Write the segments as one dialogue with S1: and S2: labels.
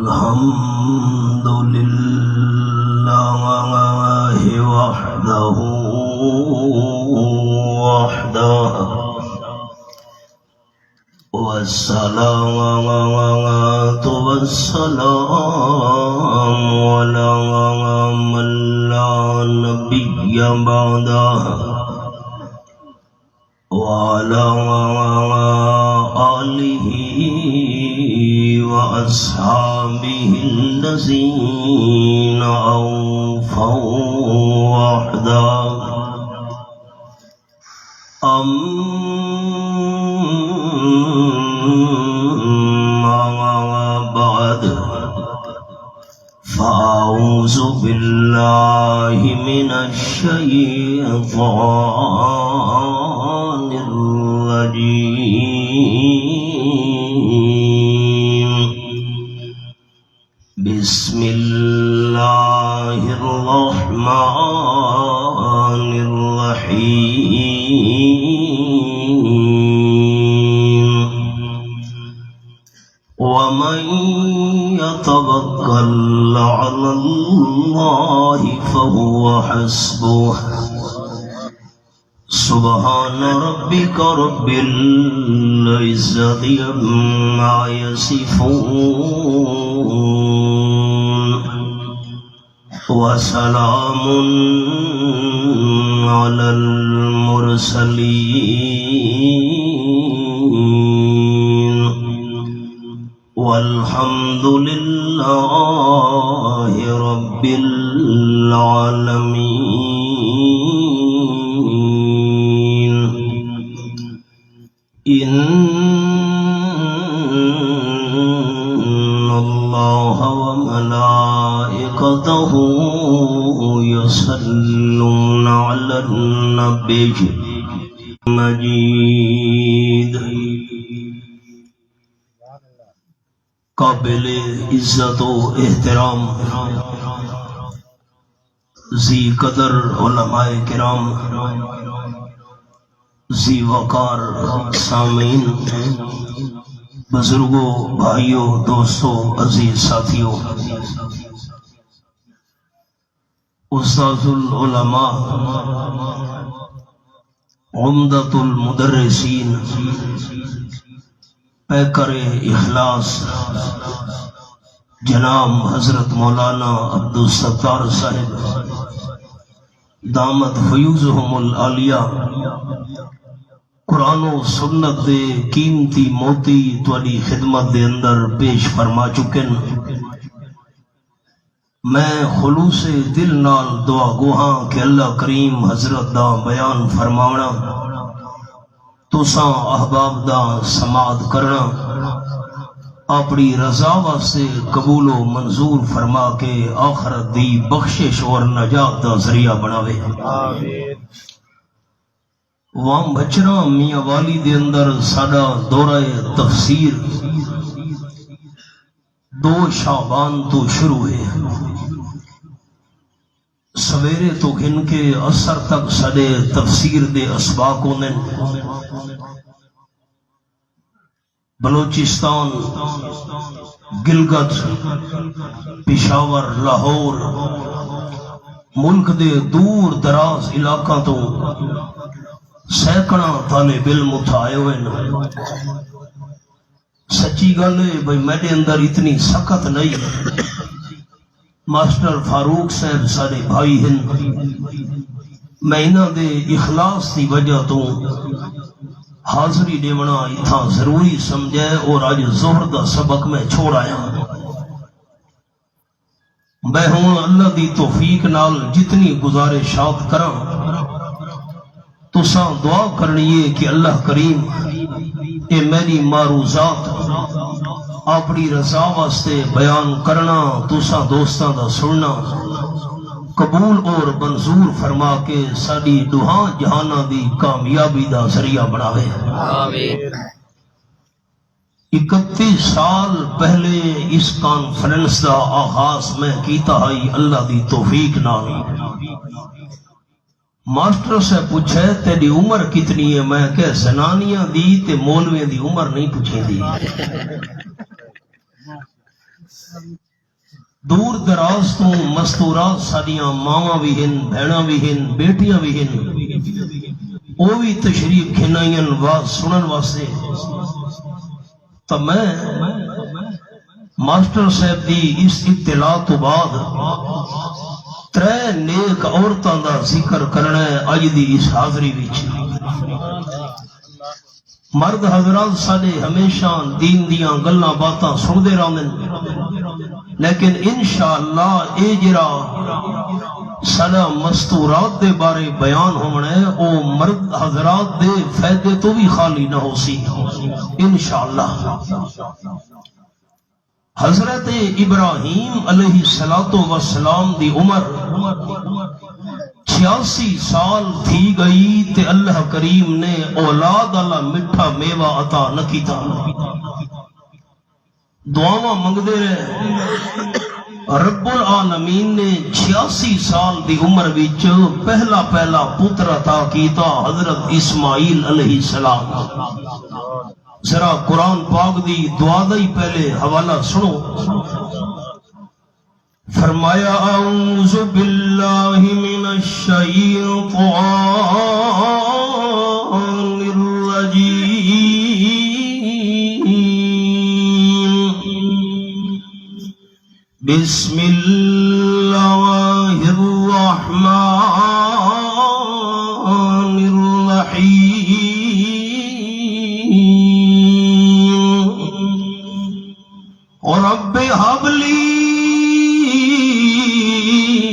S1: الحمد لله وحده والصلاة والسلام على من لا نبي بعده وعلى آله وأصحابه الذين أوفوا وحده أما بعد فأعوذ بالله من الشيطان الرجيم بسم الله الرحمن الرحيم ومن يتوكل على الله فهو حسبه سبحان ربك رب العزة عما يصفون وسلام على المرسلين والحمد لله رب العالمين. إن الله وملائكته يصلون على النبي مجيد. قابل عزت و احترام ذی قدر علماء کرام، ذی وقار سامعین، بزرگوں، بھائیوں، دوستوں، عزیز ساتھیوں، استاذ العلماء، عمدۃ المدرسین، پیکر اخلاص جناب حضرت مولانا عبدالستار صاحب دامت فیوزہم العالیہ، قرآن و سنت دے قیمتی موتی تواڈی خدمت دے اندر پیش فرما چکن. میں خلوص دل نال دعا گوہاں کہ اللہ کریم حضرت دا بیان فرماونا، تساں احباب دا سماعت کرنا، اپنی رضا واسطے قبول و منظور فرما کے آخرت دی بخشش اور نجات دا ذریعہ بناوے. وام بچنا میاں والی دے اندر ساڈا دورہ تفسیر 2 شعبان تو شروع ہے. سویرے تو گھن کے اثر تک سڈے تفسیر دے اسباق ہونے. بلوچستان، گلگت، پشاور، لاہور، ملک دے دور دراز علاقہ تو سینکڑا طالب علم اٹھائے ہوئے. سچی گل ہے بھائی میرے اندر اتنی سخت نہیں. ماسٹر فاروق صاحب سارے بھائی ہیں، میں انہاں دے اخلاص دی وجہ تو حاضری دیونا اتنا ضروری سمجھے اور آج ظہر دا سبق میں چھوڑ آیا. میں ہوں اللہ دی توفیق نال جتنی گزارشات کراں تو ساں دعا کرنی ہے کہ اللہ کریم اے میری معروضات اپنی رضا واسطے بیان کرنا تساں دوستاں دا سننا قبول اور منظور فرما کے ساری دوہاں جہاناں دی کامیابی دا ذریعہ بناوے آمین 31 سال پہلے اس کانفرنس دا آغاز میں کیتا ہے اللہ دی توفیق نال ماسٹر سے پوچھے تیری عمر کتنی ہے میں کہ زنانیاں دی تے مولویاں دی عمر نہیں پوچھیں دی دور دراز تو مستورات ساریاں ماواں بھی ہن بہناں بھی ہن بیٹیاں بھی ہن وہ بھی تشریف کھنائیں واز سنن واسطے تو میں ماسٹر صاحب دی اس اطلاع تو بعد 3 نیک عورتاں دا ذکر کرنا ہے اج دی اس حاضری وچ مرد حضرات سارے ہمیشہ دین دیاں گلاں باتاں سنتے رہندے لیکن انشاءاللہ اے جڑا سارا مستورات دے بارے بیان ہونا ہے او مرد حضرات دے فائدے تو بھی خالی نہ ہو سی انشاءاللہ حضرت ابراہیم علیہ السلام دی عمر 86 سال تھی گئی تے اللہ کریم نے اولاد اللہ مٹھا میوہ عطا نہ کیتا دعاواں منگدے رہے رب العالمین نے 86 سال دی عمر وچ پہلا پتر عطا کیتا حضرت اسماعیل علیہ السلام ذرا قرآن پاک دی دعا دا ہی پہلے حوالہ سنو فرمایا اعوذ باللہ من الشیطان الرجیم بسم اللہ الرحمن الرحیم رب هب لي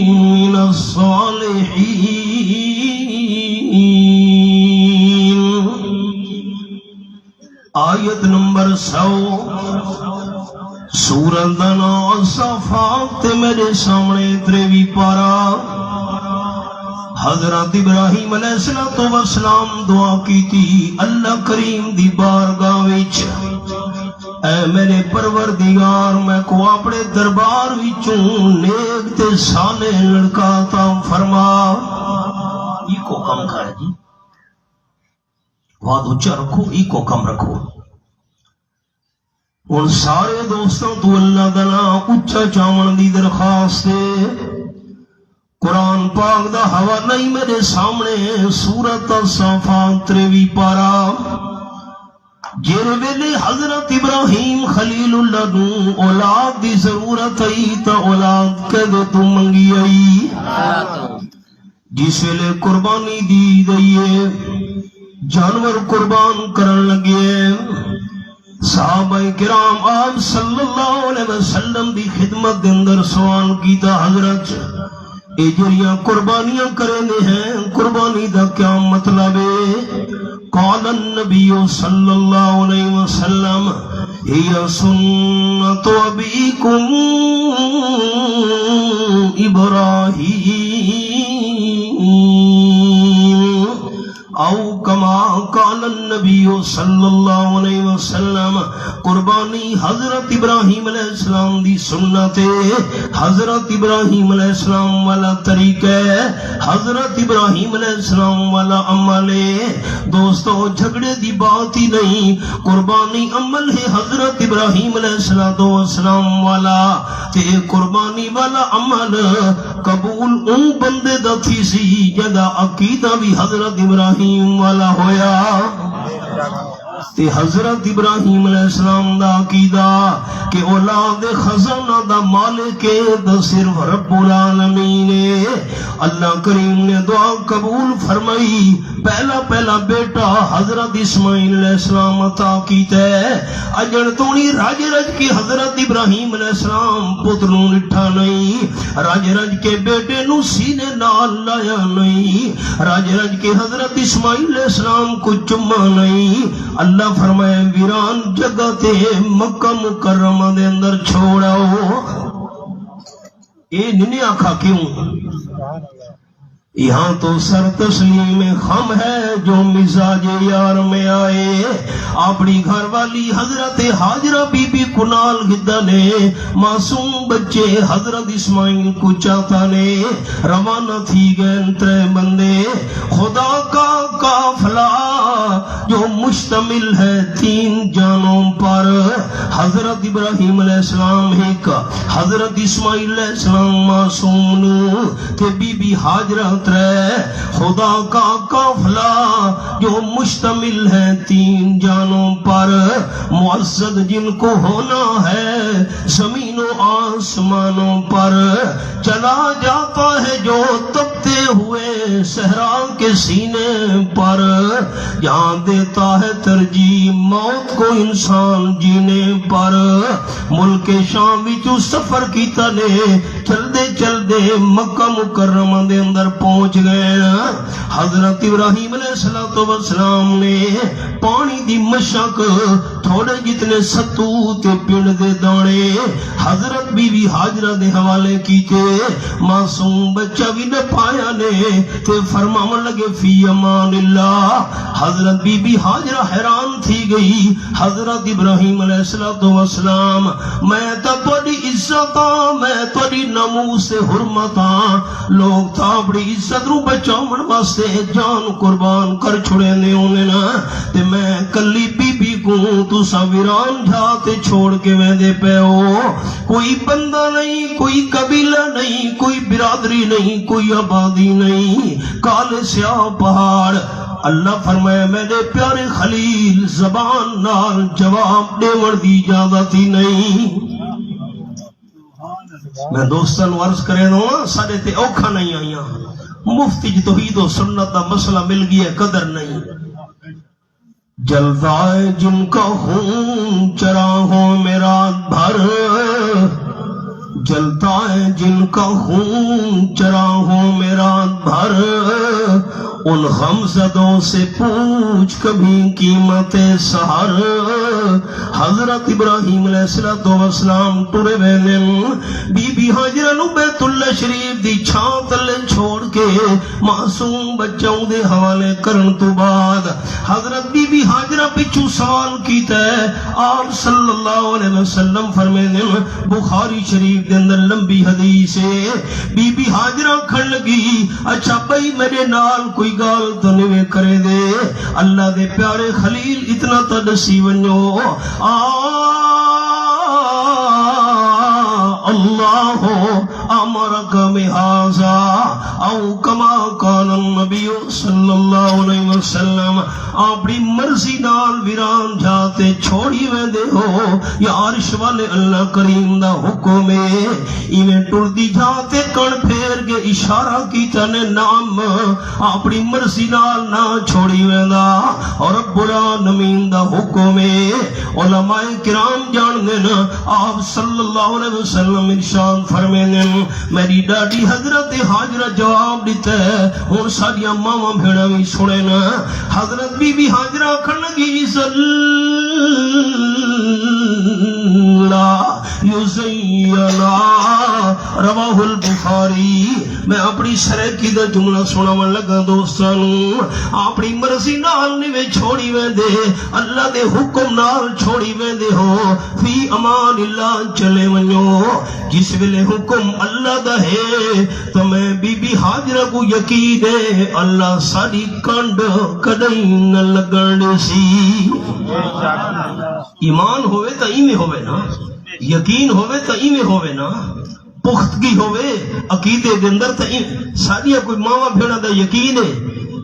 S1: من الصالحين آیت نمبر 100 سورۃ الصافات میرے سامنے 23 پارا حضرت ابراہیم علیہ السلام دعا کی تھی اللہ کریم دی بارگاہ وچ اے میرے پروردگار میں کو اپنے دربار وچوں نیک تے صالح لڑکا عطا فرما یہ کو کم کر جی وعد اچھا رکھو یہ کو کم رکھو ان سارے دوستوں تو اللہ دا نام اچھا چاون دی درخواست قرآن پاک دا حوالہ نہیں میرے سامنے سورۃ الصافات 23 پارا جیرے ویلے حضرت ابراہیم خلیل اللہ نو اولاد دی ضرورت آئی تا اولاد کدے تو منگی آئی جس ویلے قربانی دی دئیے جانور قربان کرن لگے صحابہ کرام آج صلی اللہ علیہ وسلم دی خدمت دے اندر سوال کیتا حضرت اے جڑیاں قربانیاں کرنے ہیں قربانی دا کیا مطلب ہے قال النبی صلی اللہ علیہ وسلم ہی سنت ابیکم ابراہیم او کما قال النبی صلی اللہ علیہ وسلم قربانی حضرت ابراہیم علیہ السلام دی سنت حضرت ابراہیم علیہ السلام والا طریقہ حضرت ابراہیم علیہ السلام والا عمل دوستو جھگڑے دی بات ہی نہیں قربانی عمل ہے حضرت ابراہیم علیہ السلام والا تے قربانی والا عمل قبول ان بندے دا تھی سی جدا عقیدہ بھی حضرت ابراہیم والا ہویا تے حضرت ابراہیم علیہ السلام دا عقیدہ کہ اولاد خزانہ دا مالک دا صرف رب العالمین اللہ کریم نے دعا قبول فرمائی. پہلا پہلا بیٹا حضرت اسماعیل علیہ السلام عطا کیتا ہے. اجن تو نہیں رج رج کے حضرت ابراہیم علیہ السلام پتر نو نٹھا نہیں, رج رج کے بیٹے نو سینے نال لایا نہیں, رج رج کے حضرت اسماعیل علیہ السلام کو چما نہیں. اللہ فرمائے ویران جگہ تے مکہ مکرمہ دے اندر چھوڑاؤ. اے نہیں آکھا کیوں؟ یہاں تو سر تسلیم خم ہے جو مزاج یار میں آئے. اپنی گھر والی حضرت حاجرہ بی بی کنال گدہ نے معصوم بچے حضرت اسماعیل کو چاہتا نے روانہ تھی گئے ترے بندے. خدا کا قافلہ جو مشتمل ہے 3 جانوں پر, حضرت ابراہیم علیہ السلام ایک, حضرت اسماعیل علیہ السلام معصوم نو تے بی بی حاجرہ. خدا کا قافلہ جو مشتمل ہے 3 جانوں پر, معزز جن کو ہونا ہے زمین و آسمانوں پر. چلا جاتا ہے جو تپتے ہوئے صحرا کے سینے پر, جہاں دیتا ہے ترجیح موت کو انسان جینے پر. ملک شام وچوں سفر کیتا نے چل دے مکہ مکرمہ دے اندر پہنچ گئے. حضرت ابراہیم علیہ السلام نے پانی دی مشک تھوڑے جتنے ستو تے پنڈ دے دانے حضرت بی بی حاجرہ دے حوالے کیتے. معصوم بچہ بھی نہ پایا نے تے فرماون لگے فی امان اللہ. حضرت بی بی حاجرہ حیران تھی گئی. حضرت ابراہیم علیہ السلام میں تا تھوڑی عزت ہاں, میں تھوڑی ناموس حرمت ہاں, لوگ تا بڑی عزت رو بچاون واسطے جان قربان کر چھڑے نے ہونے نا, تے میں کلی بی بی کو تسا ویران جاتے چھوڑ کے ویندے پے ہو. کوئی بندہ نہیں, کوئی قبیلہ نہیں, کوئی برادری نہیں, کوئی آبادی نہیں, کالے سیاہ پہاڑ. اللہ فرمایا میں نے پیارے خلیل زبان نال جواب دیوڑ دی اجازت ہی نہیں. میں دوستان عرض کرے دوں سارے تے اوکھا نہیں آئیاں, مفتی جی توحید و سنت دا مسئلہ مل گیا قدر نہیں. جلتا ہے جن کا خون چراغوں میں رات بھر, جلتا ہے جن کا خون چراغوں میں رات بھر, ان غمزدوں سے پوچھ کبھی قیمت سحر. حضرت ابراہیم علیہ السلام ٹرے ویلن بی بی حاجرہ نو بیت اللہ شریف دی چھاں تلے چھوڑ کے معصوم بچوں دے حوالے کرن تو بعد حضرت بی بی حاجرہ پچھو سوال کیتا ہے. آپ صلی اللہ علیہ وسلم فرمینے بخاری شریف دے اندر لمبی حدیث ہے. بی بی حاجرہ کھڑ لگی اچھا بھئی میرے نال کوئی گال تو نوے کرے دے. اللہ دے پیارے خلیل اتنا تا دسی ونجو اللہ امرک بہذا او کما قال النبی صلی اللہ علیہ وسلم. اپنی مرضی نال ویران جاتے چھوڑی ویندے ہو یا عرش والے اللہ کریم دا حکم ہے. ایویں ٹردی جاتے کن پھیر کے اشارہ کیتا نے نام اپنی مرضی نال نہ چھوڑی ویندا اور رب العالمین دا حکم ہے. علماء کرام جان دے آپ صلی اللہ علیہ وسلم ارشاد فرمینے میری ڈاڈی حضرت حاجرہ جواب دیتا ہے. ہن ساڈیاں ماواں بھیڑاں وی سنے نا. حضرت بی بی حاجرہ کھن لگی صلی یزینا رواہ البخاری. میں اپنی سرکی دا جملہ سناون لگا دوستانو. اپنی مرضی نال نہیں چھوڑی ویندے, اللہ دے حکم نال چھوڑی ویندے ہو. فی امان اللہ چلے ونجو. جس ویلے حکم اللہ دا ہے تو میں بی بی حاجرہ کو یقین ہے اللہ ساری کنڈ کدی نہ لگن سی. ایمان ہوئے تو ایویں ہوئے نا, یقین ہوئے تو ایویں ہوئے نا, پختگی ہوئے عقیدے دے اندر تے ساڈیاں کوئی ماواں بھیڑاں دا یقین ہے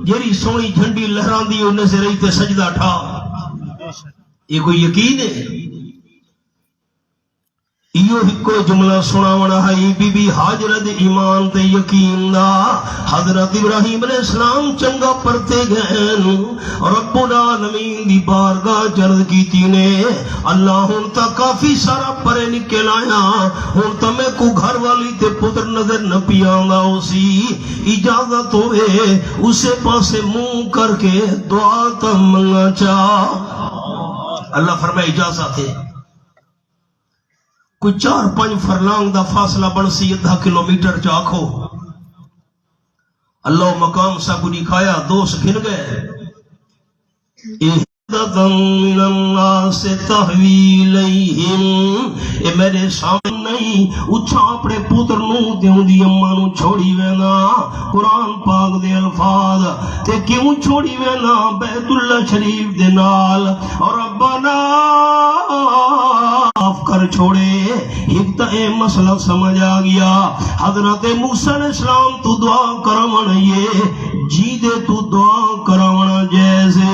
S1: جیڑی سونی جھنڈی لہراندی انہیں سے رہی تے سجدہ ٹھا, یہ کوئی یقین ہے؟ ایو ہکو جملہ سناونا ہے بی بی حاجرہ دے ایمان تے یقین دا حضرت ابراہیم علیہ السلام چنگا پرتے گئن رب العالمین دی بارگاہ جرد کیتی نے اللہ ہون تا کافی سارا پرے نکل آیا ہون تا میں کو گھر والی تے پتر نظر نہ پیاں گا اسی اجازت ہوئے اسے پاسے منہ کر کے دعا تا منگا چاہ اللہ فرمائے اجازت ہے کوئی 4-5 فرلانگ دا فاصلہ بن سی 10 کلومیٹر چاکھو اللہ مقام سا کو دکھایا دوست گھن گئے اہدتاً من اللہ سے تحویلیہم اے میرے سامنے نہیں اچھا اپنے پوتر نو دیوں دی اممہ نو چھوڑی وینا قرآن پاک دے الفاظ تے کیوں چھوڑی وینا بیت اللہ شریف دے نال اور ربنا معاف کر چھوڑے ایک تا اے مسئلہ سمجھ آ گیا حضرت موسیٰ علیہ السلام تو دعا کروانا یہ جی دے تو دعا کروانا جیسے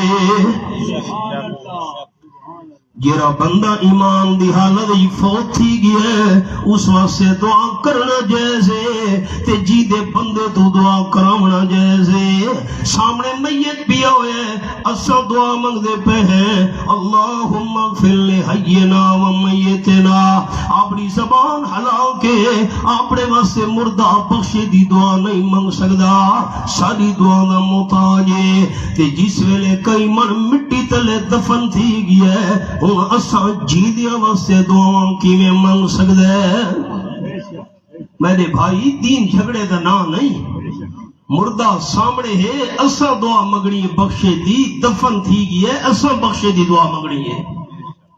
S1: جیرا بندہ ایمان دی حالت فوت تھی گیا اس وقت سے دعا کرنا جیسے تے جی دے بندے تو دعا کروانا جیسے سامنے میت پیا ہوئے اسا دعا منگ دے پہ ہیں اللہم اغفر لحینا و میتنا اپنی زبان حلال کے اپنے واسطے مردہ بخشے دی دعا نہیں منگ سکدا ساری دعا دا محتاج تے جس ویلے کئی من مٹی تلے دفن تھی گیا اساں جی دیا واسطے دعاواں کی میں منگ سکتے ہیں میرے بھائی دین جھگڑے دا نا نہیں مردہ سامنے ہے اساں دعا مگڑی بخشے دی دفن تھی گئی ہے اساں بخشے دی دعا مگڑی ہے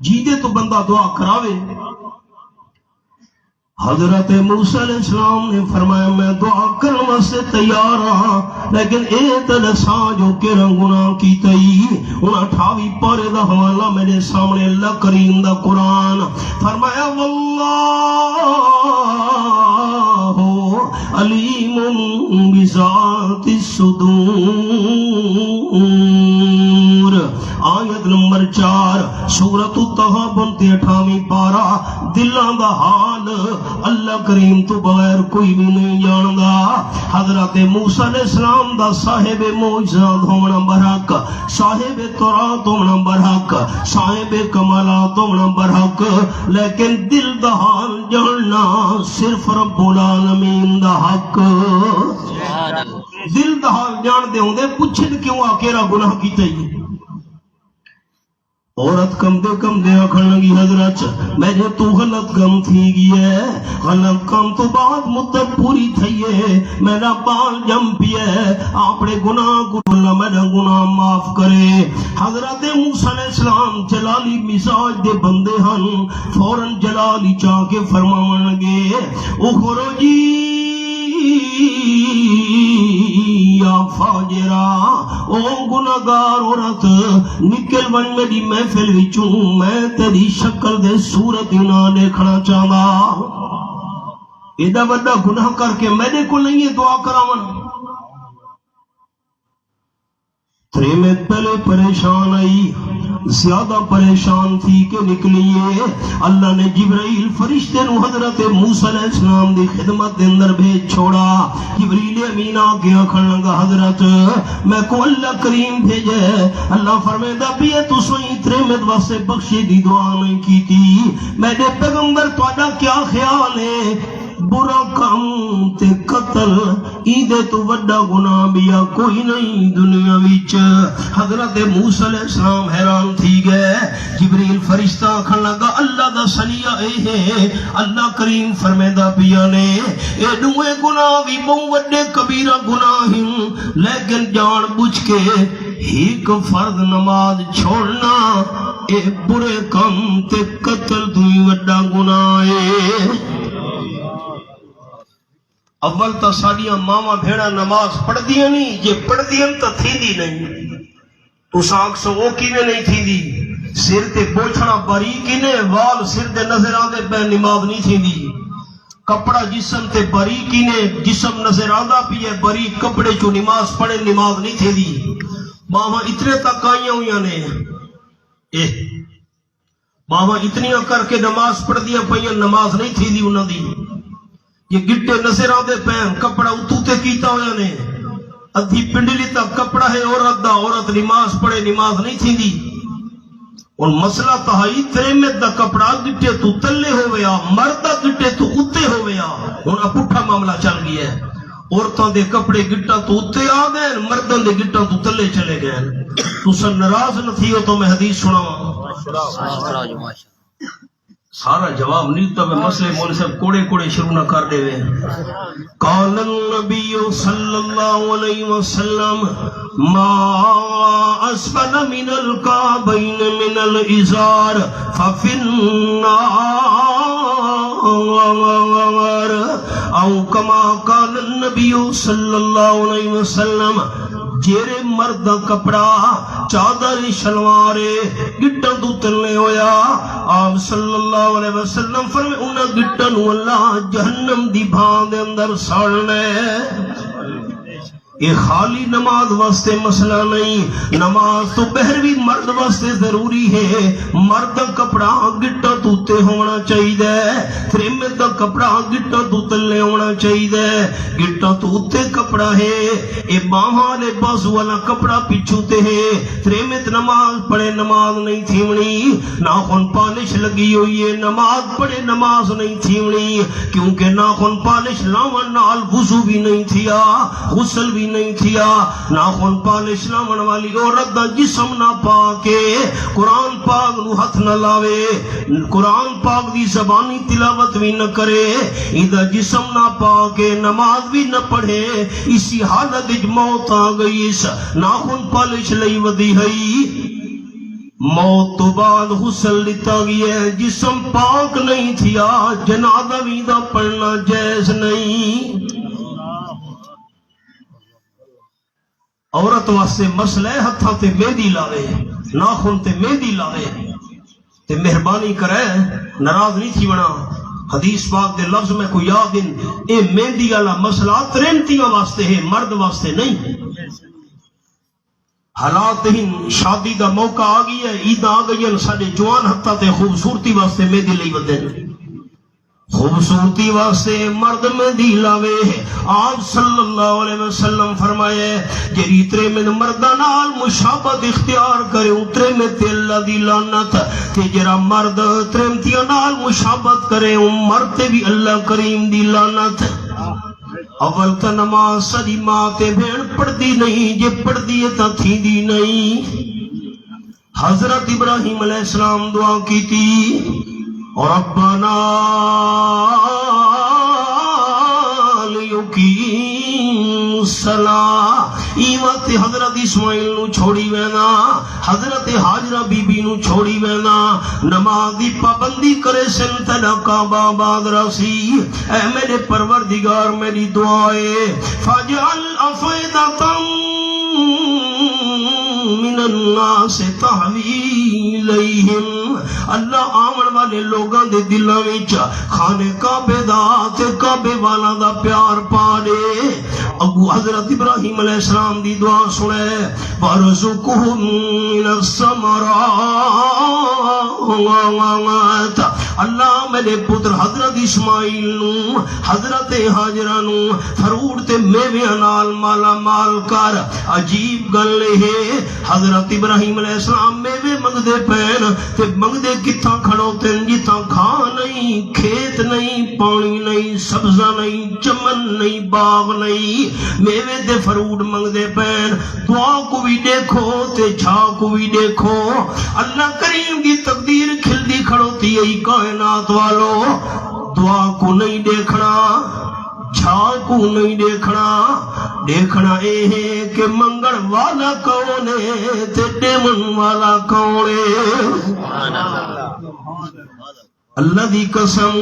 S1: جی دے تو بندہ دعا کراوے حضرت موسیٰ علیہ السلام نے فرمایا میں دعا کرنے سے تیار ہاں لیکن اے تلسا جو کہ گناہ کی تئی انہاں 28 پارے دا حوالہ میرے سامنے اللہ کریم دا قرآن فرمایا واللہ علیم بذات الصدور آیت نمبر 4 سورۃ التغابن 28 پارا دلان دا حال اللہ کریم تو بغیر کوئی بھی نہیں جاندا حضرت موسیٰ علیہ السلام دا صاحب معجزات ہونا برحق صاحب تورات ہونا برحق صاحب کمالات ہونا برحق لیکن دل دا حال جاننا صرف رب العالمین دا حق دل دا حال جان دے ہوں دے پوچھن کیوں آکیرا گناہ کی تئی عورت کم دے آکھن لگی حضرت میں جو تو غلط کم تھی گئی ہے غلط کم تو بعد مدت پوری تھی ہے میرا بال جم پیا ہے اپنے گناہ کو اللہ میرا گناہ معاف کرے حضرت موسیٰ علیہ السلام جلالی مزاج دے بندے ہن فوراں جلالی چاہ کے فرماون لگے اخرجی یا فاجرہ او گناہگار عورت نکل ون میری محفل وچوں میں تیری شکل دے صورت نہ دیکھنا چاہتا ایڈا بڑا گناہ کر کے میرے کو نہیں دعا کراون تریمت پہلے پریشان آئی زیادہ پریشان تھی کہ نکلیے اللہ نے جبرائیل فرشتے نو حضرت موسیٰ علیہ السلام دی خدمت دے اندر بھیج چھوڑا جبرائیل امین آگے آکھن لگا حضرت میں کو اللہ کریم بھیجے اللہ فرمیدہ بھی ہے تو سوئی تریمت واسے بخشی دی دعا نہیں کی تھی میرے پیغمبر تو اڈا کیا خیال ہے برا کام تے قتل ایدے تو وڈا گناہ بیا کوئی نہیں دنیا ویچ حضرت موسیٰ علیہ السلام حیران تھی گئے جبریل فرشتہ آکھن لگا اللہ دا سلیہ اے ہے اللہ کریم فرمیدہ پیا نے اے دوئے گناہ بھی بہت وڈے کبیرہ گناہ ہیں لیکن جان بجھ کے ایک فرض نماز چھوڑنا اے برے کام تے قتل دوئی وڈا گناہ ہے اول تا ساڑیاں ماما بھیڑا نماز پڑھ دیا نہیں یہ پڑھ دیا تا تھی دی نہیں تو ساکھ سو وہ کی میں نہیں تھی دی سر تے پوچھنا باری کی نے وال سر دے نظر آدھے بے نماز نہیں تھی دی کپڑا جسم تے باری کی نے جسم نظر آدھا پی ہے باری کپڑے چو نماز پڑھے نماز نہیں تھی دی ماما اتنے تک آئیاں ہوئیاں نے باواں اتنیاں کر کے نماز پڑھ دیا پئیاں نماز نہیں تھی دی انہاں دی یہ گٹے نظر آندے پین کپڑا اتوتے کیتا ہویا نے ادھی پنڈلی تک کپڑا ہے عورت دا عورت نماز پڑھے نماز نہیں تھی دی ان مسئلہ تہائی تریمت دا کپڑا گٹے تو تلے ہویا مرد دا گٹے تو اتے ہویا انہاں پٹھا معاملہ چل گیا ہے عورتوں دے کپڑے گٹا تو اتے آ گئے مردوں دے گٹا تو تلے چلے گئے تو سن ناراض نہ تھی ہو تو میں حدیث سناواں سارا جواب نہیں تو میں مسئلے مول صاحب کوڑے کوڑے شروع نہ کر دے وے قال النبی صلی اللہ علیہ وسلم ما اسفل من الكعبین من الازار ففی النار او کما قال النبی صلی اللہ علیہ وسلم جیرے مرد کپڑا چادر شلوارے گٹا تو تلنے ہویا آپ صلی اللہ علیہ وسلم فرمائے انہاں گٹا نو اللہ جہنم دی بھان دے اندر ساڑنے یہ خالی نماز واسطے مسئلہ نہیں نماز تو بہروی مرد واسطے ضروری ہے مرد کپڑا گٹا توتے ہونا چاہیے تریمت دا کپڑا گٹا توتلے ہونا چاہیے گٹا توتے کپڑا ہے اے باہاں لے بازو والا کپڑا پچھوتے ہے تریمت نماز پڑھے نماز نہیں تھیونی ناخن پالش لگی ہوئی ہے نماز پڑھے نماز نہیں تھیونی کیونکہ ناخن پالش لاون نال وضو بھی نہیں تھیا غسل بھی نہیں تھیا ناخن پالش لاون والی عورت دا جسم نہ پاکے قرآن پاک نو ہاتھ نہ لاوے قرآن پاک دی زبانی تلاوت بھی نہ کرے ایدہ جسم نہ پاکے نماز بھی نہ پڑھے اسی حالت موت آ گئی اس ناخن پالش لئی ودی ہے موت تو بعد غسل لیتا گیا ہے جسم پاک نہیں تھیا جنازہ ویدہ پڑھنا جائز نہیں عورت واسطے مسئلہ ہے ہتھاں تے مہندی لاوے ناخن تے مہندی لاوے تے مہربانی کرے ناراض نہیں تھی بنا حدیث پاک دے لفظ میں کوئی یاد ان اے مہندی والا مسئلہ ترنتیاں واسطے ہے مرد واسطے نہیں حالات ہی شادی دا موقع آ گئی ہے عید آ گئی ہے ساڈے جوان ہتھاں تے خوبصورتی واسطے مہندی لئی ودے خوبصورتی واسطے مرد مہندی لاوے آپ صلی اللہ علیہ وسلم فرمائے جری ترے میں مردہ نال مشابت اختیار کرے اترے میں تے اللہ دی لعنت تے جرا مرد ترمتیاں نال مشابت کرے مرد تے بھی اللہ کریم دی لعنت اول تا نماز سری ماں تے بھین پڑھ دی نہیں جے پڑھ دیئے تا تھی دی نہیں حضرت ابراہیم علیہ السلام دعا کی تھی ربنا لیقیم الصلاۃ ایوات حضرت اسماعیل نو چھوڑی وینا حضرت حاجرہ بی بی نو چھوڑی وینا نماز دی پابندی کرے سن تیرا کعبہ آباد رسی اے میرے پروردگار میری دعائے فاجعل افئدۃ من الناس تحوی الیہم اللہ آمن والے لوگاں دے دلاں وچ خانے کعبے دا تے کعبے والا دا پیار پا دے ابو حضرت ابراہیم علیہ السلام دی دعا سنے وارزقہم من الثمرات اللہ میرے پتر حضرت اسماعیل نو حضرت حاجرہ نو فروٹ تے میویاں نال مالا مال کر عجیب گل ہے حضرت ابراہیم علیہ السلام میوے منگدے پین تے منگدے کتھاں کھڑوتے جتھاں کھا نہیں کھیت نہیں پانی نہیں سبزہ نہیں چمن نہیں باغ نہیں میوے دے فروٹ منگدے پین دعا کو بھی دیکھو تے چھا کو بھی دیکھو اللہ کریم دی تقدیر کھل دی کھڑوتی ہے کائنات والو دعا کو نہیں دیکھنا چھا کو نہیں دیکھنا دیکھنا اے ہے کہ منگڑ والا کون ہے تے دیمن والا کون ہے اللہ دی قسم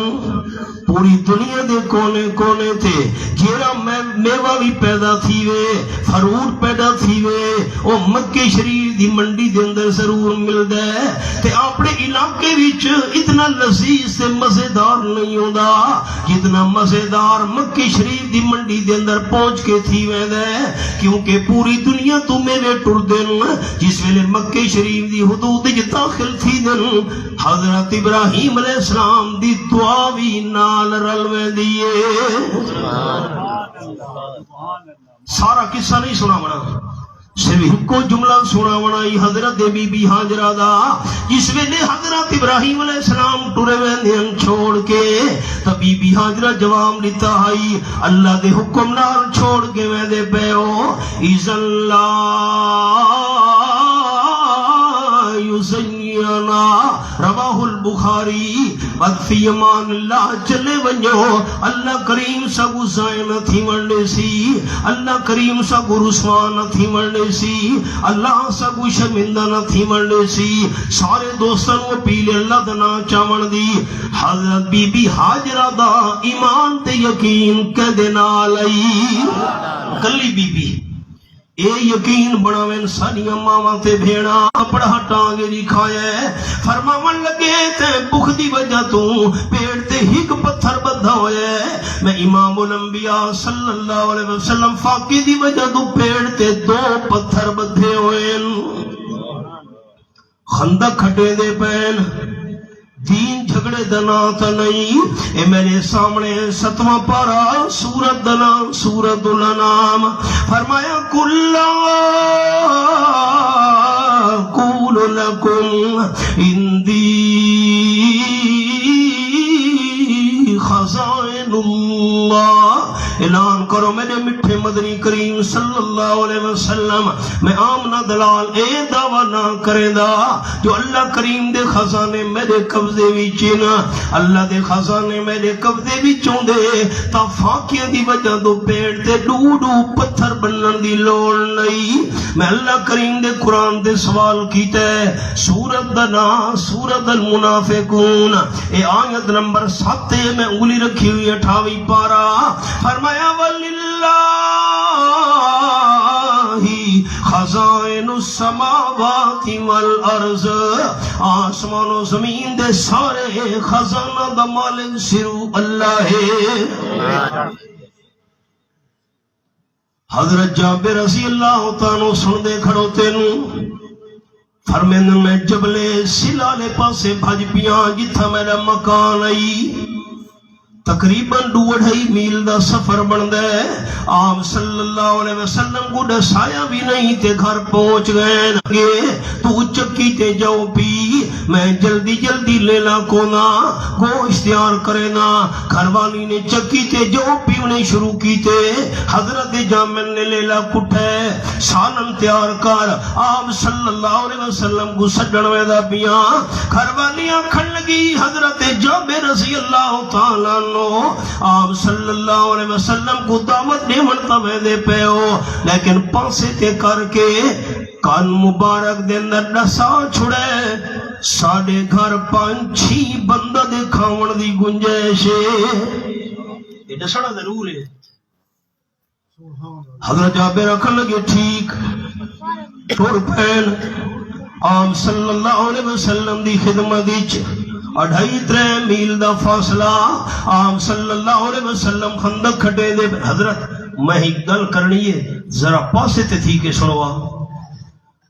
S1: پوری دنیا دے کونے کونے تے جیرا میوہ بھی پیدا تھی وے فروٹ پیدا تھی وے او مکہ شریف دی منڈی دے اندر ضرور ملدا ہے تے اپنے علاقے وچ اتنا لذیذ تے مزیدار نہیں ہوندا جتنا مزیدار مکے شریف دی منڈی دے اندر پہنچ کے تھی ویندا ہے کیونکہ پوری دنیا تو میوے ٹردے جس ویلے مکے شریف دی حدود وچ داخل تھی دن حضرت ابراہیم علیہ السلام دی دعا وی نال رل ویندی ہے سارا قصہ نہیں سنا بنا صرف ایک جملہ سنا بنا حضرت بی بی ہاجرہ دا جس ویلے حضرت ابراہیم علیہ السلام ٹرے ویندے چھوڑ کے تو بی بی ہاجرہ جواب دیتا ہے اللہ دے حکم نال چھوڑ کے ویندے پیو اذن لا یزینا رواہ البخاری بد فی امان اللہ چلے ونجو اللہ کریم سگو زائن تھی ونڈے سی اللہ کریم سگو رسوان تھی ونڈے سی اللہ سگو شمندہ تھی ونڈے سی سارے دوستان وہ پیلے اللہ دنا چاون دی حضرت بی بی ہاجرہ دا ایمان تے یقین کہدے نالائی کلی بی بی اے یقین بناویں سانیاں ماواں تے بھیڑا پڑھا ٹانگے دکھایا ہے فرماون لگے تے بخ دی وجہ تو پیڑ تے ہک پتھر بدھا ہویا ہے میں امام الانبیاء صلی اللہ علیہ وسلم فاقی دی وجہ تو پیڑ تے 2 پتھر بدھے ہوئے خندق کھٹے دے پین دین جھگڑے دنا تا نہیں اے میرے سامنے 7واں پارا سورت دنا سورت الانام فرمایا کلا قول لکم اندی خزائن اللہ اعلان کرو میرے مٹھے مدنی کریم صلی اللہ علیہ وسلم میں آمنہ دلال اے دعویٰ نہ کرے دا جو اللہ کریم دے خزانے میرے قبضے وچین اللہ دے خزانے میرے قبضے وچوں دے تا فاقیہ دی وجہ دو پیڑ تے ڈوڈو پتھر بنن دی لوڑ نہیں میں اللہ کریم دے قرآن دے سوال کیتا ہے سورت دنا سورت المنافقون اے آیت نمبر 7 میں انگلی رکھی ہوئی 28 پارا فرمایا وَلِلَّهِ خزائن السماوات والارض آسمان و زمین دے سارے خزانہ دا مالک صرف اللہ ہے حضرت جابر رضی اللہ تعالیٰ سن دے کھڑو تینوں فرمیندن میں جبلے سلالے پاسے بھج پیاں جتھا میرا مکان آئی تقریباً 2.5 میل دا سفر بندہ ہے آپ صلی اللہ علیہ وسلم کو ڈسایا بھی نہیں تے گھر پہنچ گئے تو چکی تے جاؤ پی میں جلدی جلدی لیلا کونا گوشت تیار کرے نا گھر والی نے چکی تے جاؤ پی انہیں شروع کی تے حضرت جامن نے لیلا کٹھے سالن تیار کر آپ صلی اللہ علیہ وسلم کو سجن ویدہ پیاں گھر والیاں کھن لگی حضرت جابر رضی اللہ تعالیٰ آپ صلی اللہ علیہ وسلم کو دعوت دے منتا ویدے پہ ہو لیکن پاسے تے کر کے کان مبارک دے اندر ڈسا چھڑے ساڑھے گھر 5-6 بندہ دے کھاون دی گنجائش یہ ڈسڑا ضرور ہے حضرت جابر رکھن لگے ٹھیک ٹور پین آپ صلی اللہ علیہ وسلم دی خدمت دیچ 2.5-3 میل دا فاصلہ آپ صلی اللہ علیہ وسلم خندق کھٹے دے حضرت میں ایک گل کرنی ہے ذرا پاسے تے تھی کے سنوا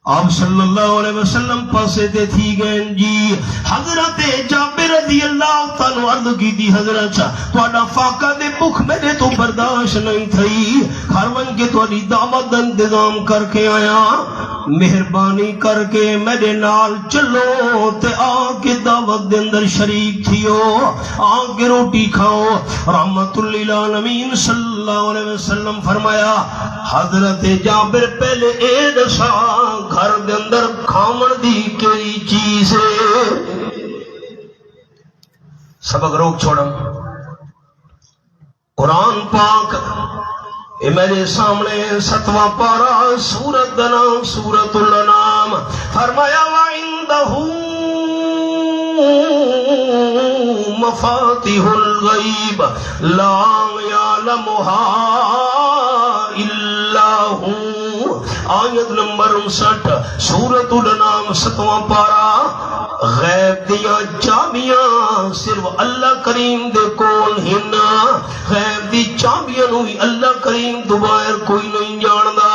S1: آپ صلی اللہ علیہ وسلم پاسے تے تھی گئے جی حضرت جابر رضی اللہ تعالیٰ عرض کی دی حضرت توڑا فاقہ دے بخ میرے تو برداشت نہیں تھی خرون کے توڑی دعوت انتظام کر کے آیا مہربانی کر کے میرے نال چلو تے آکے دعوت دے اندر شریک تھیو آکے روٹی کھاؤ رحمت للعالمین صلی اللہ علیہ وسلم فرمایا حضرت جابر پہلے اے دسا گھر دے اندر کھاون دی کئی چیز ہے سبق روک چھوڑا قرآن پاک اے میرے سامنے 7واں پارا سورت دنا سورت الانام فرمایا وَعِندَهُ مفاتح الغیب لا يعلمها الا هو آیت آیت نمبر 59 سورۃ الانعام 7واں پارا غیب دیاں چابیاں صرف اللہ کریم دے کول ہن غیب دی چابیاں نو بھی اللہ کریم تو باہر کوئی نہیں جاندا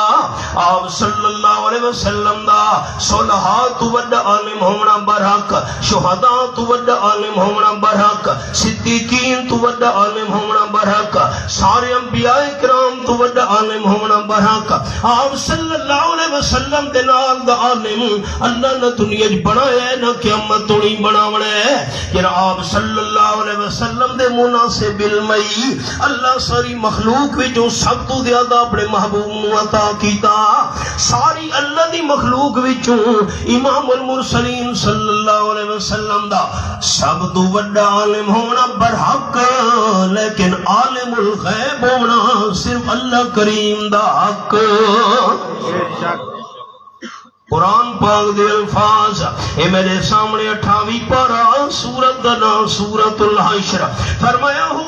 S1: آپ صلی اللہ علیہ وسلم دا صلحاء تو وڈا عالم ہونا برحق شہداء تو وڈا عالم ہونا برحق صدیقین تو وڈا عالم ہونا برحق سارے انبیاء کرام تو وڈا عالم ہونا برحق آپ صلی اللہ علیہ وسلم دے نال دا عالم اللہ نے دنیا وچ بنایا ہے نہ قیامت تو نہیں بناونا ہے کہ آپ صلی اللہ علیہ وسلم دے مناسب علمئی اللہ ساری مخلوق وچوں سب تو زیادہ اپنے محبوب نو عطا کیتا ساری اللہ دی مخلوق وچوں امام المرسلین صلی اللہ علیہ وسلم دا سب تو بڑا عالم ہونا برحق لیکن عالم الغیب ہونا صرف اللہ کریم دا حق قرآن پاک دے الفاظ اے میرے سامنے 28 پارہ سورت دا نام سورۃ الحشر فرمایا هو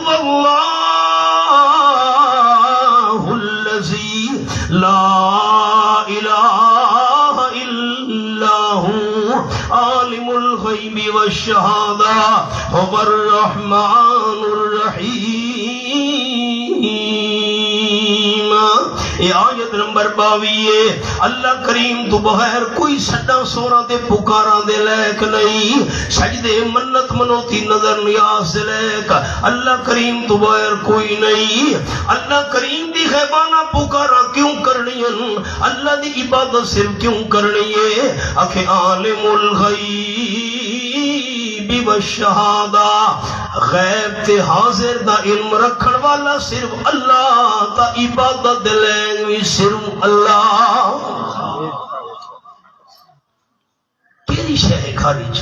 S1: اللہ الذی لا الہ الا ہوا عالم الغیب والشہادہ هو الرحمن الرحیم یہ آیت نمبر 22 اللہ کریم تو بغیر کوئی سڈا سورا دے پکارا دے لائق نہیں سجدے منت منوتی نظر نیاز دے لائق اللہ کریم تو بغیر کوئی نہیں اللہ کریم دی غیبانہ پکارا کیوں کرنی ہے اللہ دی عبادت صرف کیوں کرنی ہے اکھے عالم الغیب والشہادہ غیب تے حاضر دا علم رکھن والا صرف اللہ تا عبادت دلیں بھی صرف اللہ کیری شہر خارج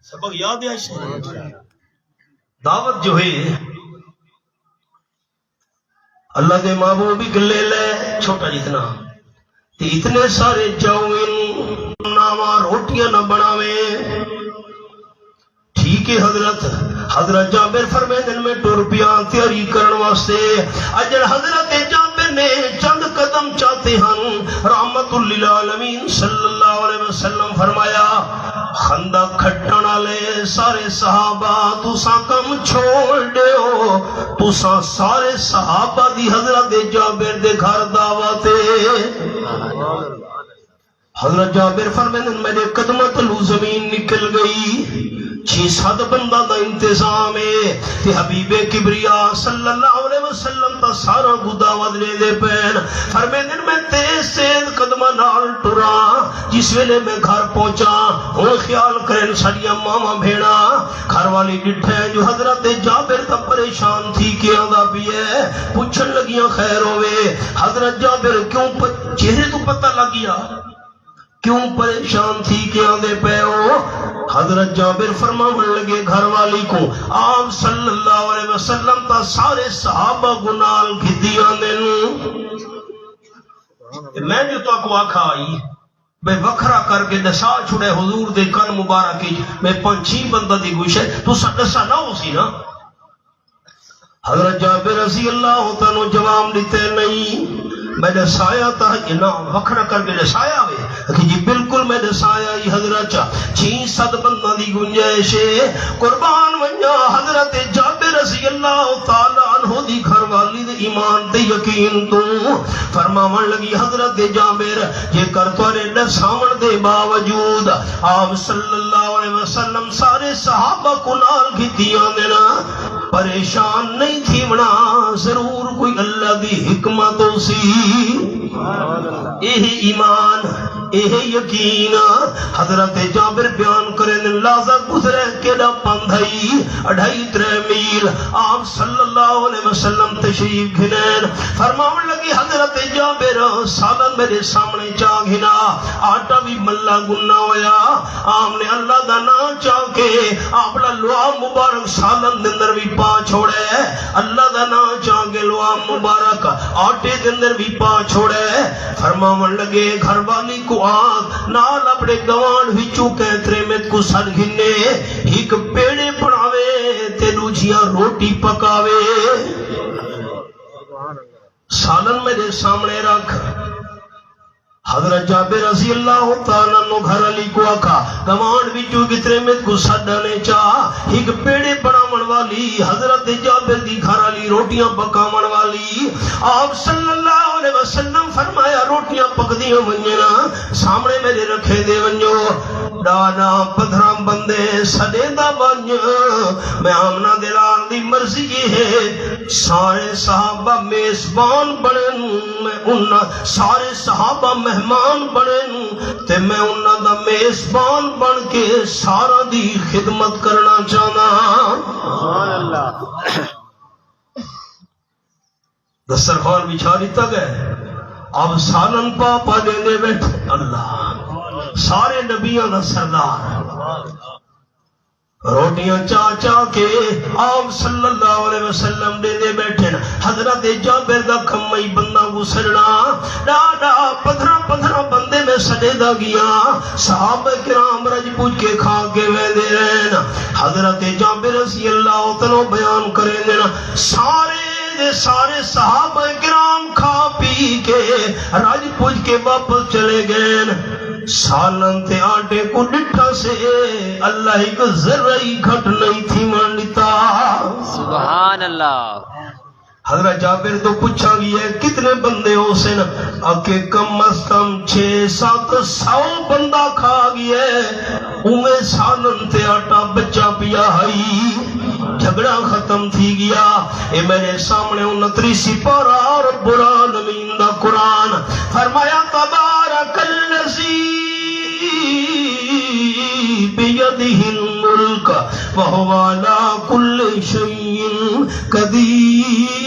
S1: سبق یاد ہے شہر دعوت جو ہے اللہ دے محبوب بھی گلے لے چھوٹا جتنا تے اتنے سارے جاؤں نامہ روٹیاں نہ بناویں ٹھیک ہے حضرت جابر فرمیندے میں ٹر پیا تیاری کرن واسطے اجل حضرت جابر نے چند قدم چاہتے ہیں رحمت للعالمین صلی اللہ علیہ وسلم فرمایا خندق کھٹن والے سارے صحابہ تساں کم چھوڑ دیو تساں سارے صحابہ دی حضرت جابر دے گھر دعوت حضرت جابر فرمیندے میرے قدمت لو زمین نکل گئی 6-7 بندہ دا انتظام ہے کہ حبیب کبریا صلی اللہ علیہ وسلم تا سارا گداوت لے دے پین فرمیندن میں تیز قدمہ نال ٹرا جس ویلے میں گھر پہنچا ہوں خیال کریں سڑیا ماما بھیڑا گھر والی ڈٹھے جو حضرت جابر تا پریشان تھی کہ آدھا بھی ہے پوچھن لگیاں خیر ہوئے حضرت جابر کیوں چہرے تو پتہ لگیا کیوں پریشان تھی کہ آدھے پہ ہو حضرت جابر فرماون لگے گھر والی کو آپ صلی اللہ علیہ وسلم تا سارے صحابہ گنال گھدیاں دن میں جو تو اکوا کھائی میں وکھرا کر کے دسا چھڑے حضور دے کن مبارکی میں 5-6 بندہ دی گوشے تو سا نہ ہو سی نا حضرت جابر رضی اللہ تعالیٰ جواب دیتے نہیں میں دسایا تا انام وکھرا کر کے دسایا ہوئے کہ جی بالکل میں دسایا ہی حضرت 6-7 بندہ دی گنجائش قربان ونجا حضرت جابر رضی اللہ تعالیٰ عنہ دی گھر والی دے ایمان تے یقین تو فرماون لگی حضرت جابر یہ کرتوارے دساون دے باوجود آپ صلی اللہ علیہ وسلم سارے صحابہ کنال کی دیاں دینا پریشان نہیں تھی بنا ضرور کوئی اللہ دی حکمت سی ایمان یقین حضرت جابر بیان کریں لازہ گزرے کیڑا پندھائی 2.5-3 میل آپ صلی اللہ علیہ وسلم تشریف گھنین فرماون لگی حضرت جابر سالن میرے سامنے چاہ گھنا آٹا بھی ملا گننا ہویا آپ نے اللہ دا نا چاہ کے آپ لوہا مبارک سالن دندر بھی پا چھوڑے اللہ دا نا چاہ کے لوہا مبارک آٹے دندر بھی پا چھوڑے فرماون لگے گھر والی کو آگ نال اپنے گوان وچوں کہترے میں کو سر گھنے ایک پیڑے پڑھاوے تے دوجیاں روٹی پکاوے سالن میرے سامنے رکھ حضرت جابر رضی اللہ تعالیٰ عنہ گھر علی کو آکھا گمان بچو کتنے میں کو سڈنے چاہ ایک پیڑے بناون والی حضرت جابر دی گھر علی روٹیاں پکاون والی آپ صلی اللہ علیہ وسلم فرمایا روٹیاں پکدیاں ونجنا سامنے میرے رکھے دے ونجو ڈانا پدھرام بندے سڈے دا ونج میں آمنہ دلال دی مرضی یہ ہے سارے صحابہ میزبان بڑھن میں انہا سارے صحابہ مہمان بڑھن تے میں انہا دا میزبان بن کے سارا دی خدمت کرنا چاہنا سبحان اللہ دسترخوان بچھاری تک ہے اب سالن پاپا دے دے بیٹھے اللہ سارے نبیوں دا سردار روٹیاں چاچا کے آپ صلی اللہ علیہ وسلم دے دے بیٹھے حضرت جابر دا کمائی بندہ گسرنا ڈاڈا پدھرا بندے میں سجے دا گیا صحابہ کرام رج پوچھ کے کھا کے میں دے رہنا حضرت جابر رضی اللہ عنہ بیان کریں دینا سارے صحابہ کرام کھا پی کے رج پوچھ کے واپس چلے گئے سالن تے آٹے کو ڈٹھا سے اللہ ایک ذرہ ہی گھٹ نہیں تھی مان لیتا
S2: سبحان اللہ
S1: حضرت جابر تو پوچھا گیا ہے کتنے بندے ہو سے نا اکے کم از کم 600-700 بندہ کھا گیا ہے انہیں سالن تے آٹا بچہ پیا ہائی جھگڑا ختم تھی گیا اے میرے سامنے 29 پارہ رب العالمین دا قرآن فرمایا تبارک الذی بیدہ الملک وہو علی کل شیء قدیر